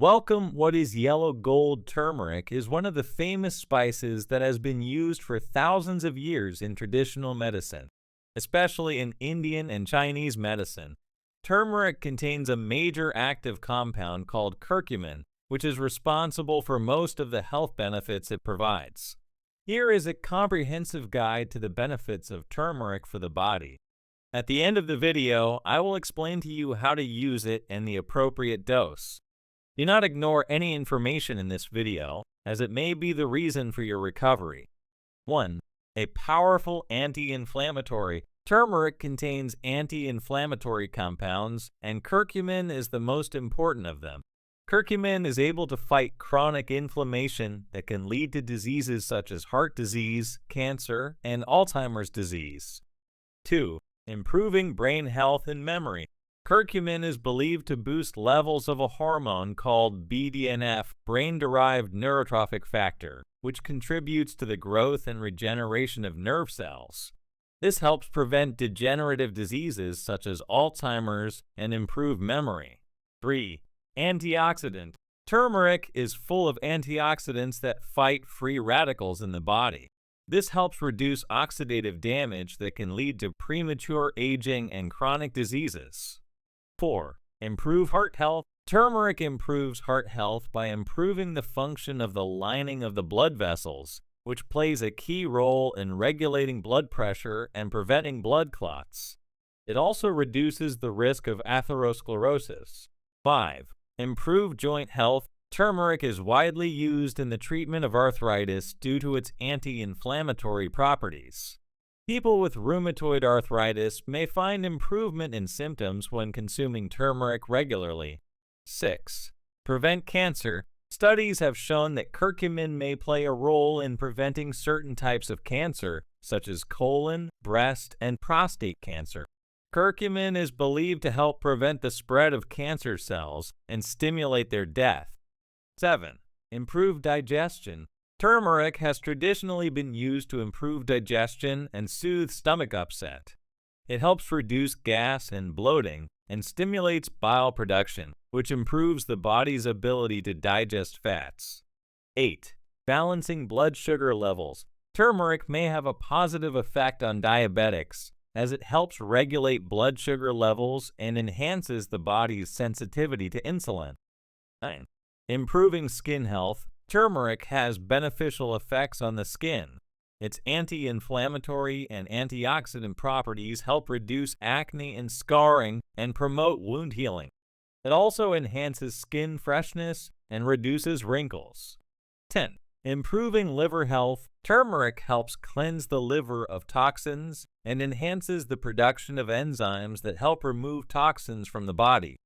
Welcome. What is yellow gold turmeric is one of the famous spices that has been used for thousands of years in traditional medicine, especially in Indian and Chinese medicine. Turmeric contains a major active compound called curcumin, which is responsible for most of the health benefits it provides. Here is a comprehensive guide to the benefits of turmeric for the body. At the end of the video, I will explain to you how to use it and the appropriate dose. Do not ignore any information in this video, as it may be the reason for your recovery. 1. A powerful anti-inflammatory. Turmeric contains anti-inflammatory compounds, and curcumin is the most important of them. Curcumin is able to fight chronic inflammation that can lead to diseases such as heart disease, cancer, and Alzheimer's disease. 2. Improving brain health and memory. Curcumin is believed to boost levels of a hormone called BDNF, brain-derived neurotrophic factor, which contributes to the growth and regeneration of nerve cells. This helps prevent degenerative diseases such as Alzheimer's and improve memory. 3. Antioxidant. Turmeric is full of antioxidants that fight free radicals in the body. This helps reduce oxidative damage that can lead to premature aging and chronic diseases. 4. Improve heart health. Turmeric improves heart health by improving the function of the lining of the blood vessels, which plays a key role in regulating blood pressure and preventing blood clots. It also reduces the risk of atherosclerosis. 5. Improve joint health. Turmeric is widely used in the treatment of arthritis due to its anti-inflammatory properties. People with rheumatoid arthritis may find improvement in symptoms when consuming turmeric regularly. 6. Prevent cancer. Studies have shown that curcumin may play a role in preventing certain types of cancer, such as colon, breast, and prostate cancer. Curcumin is believed to help prevent the spread of cancer cells and stimulate their death. 7. Improve digestion. Turmeric has traditionally been used to improve digestion and soothe stomach upset. It helps reduce gas and bloating and stimulates bile production, which improves the body's ability to digest fats. 8. Balancing blood sugar levels. Turmeric may have a positive effect on diabetics, as it helps regulate blood sugar levels and enhances the body's sensitivity to insulin. 9. Improving skin health. Turmeric has beneficial effects on the skin. Its anti-inflammatory and antioxidant properties help reduce acne and scarring and promote wound healing. It also enhances skin freshness and reduces wrinkles. 10. Improving liver health. Turmeric helps cleanse the liver of toxins and enhances the production of enzymes that help remove toxins from the body.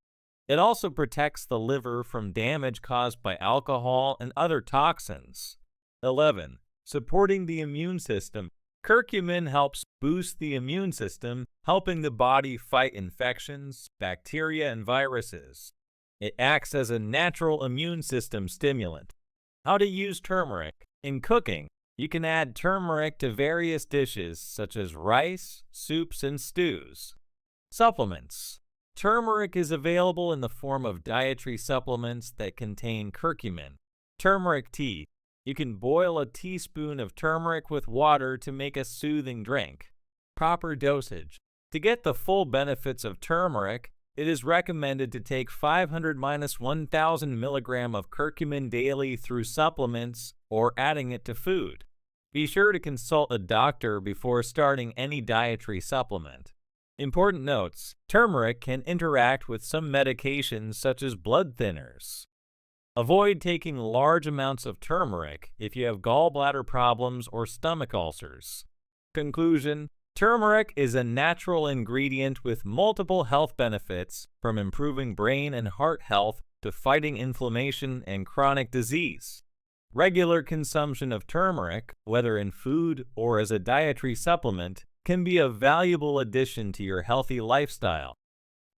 It also protects the liver from damage caused by alcohol and other toxins. 11. Supporting the immune system. Curcumin helps boost the immune system, helping the body fight infections, bacteria, and viruses. It acts as a natural immune system stimulant. How to use turmeric. In cooking, you can add turmeric to various dishes such as rice, soups, and stews. Supplements. Turmeric is available in the form of dietary supplements that contain curcumin. Turmeric tea. You can boil a teaspoon of turmeric with water to make a soothing drink. Proper dosage. To get the full benefits of turmeric, it is recommended to take 500–1,000 mg of curcumin daily through supplements or adding it to food. Be sure to consult a doctor before starting any dietary supplement. Important notes: turmeric can interact with some medications such as blood thinners. Avoid taking large amounts of turmeric if you have gallbladder problems or stomach ulcers. Conclusion: turmeric is a natural ingredient with multiple health benefits, from improving brain and heart health to fighting inflammation and chronic disease. Regular consumption of turmeric, whether in food or as a dietary supplement, can be a valuable addition to your healthy lifestyle.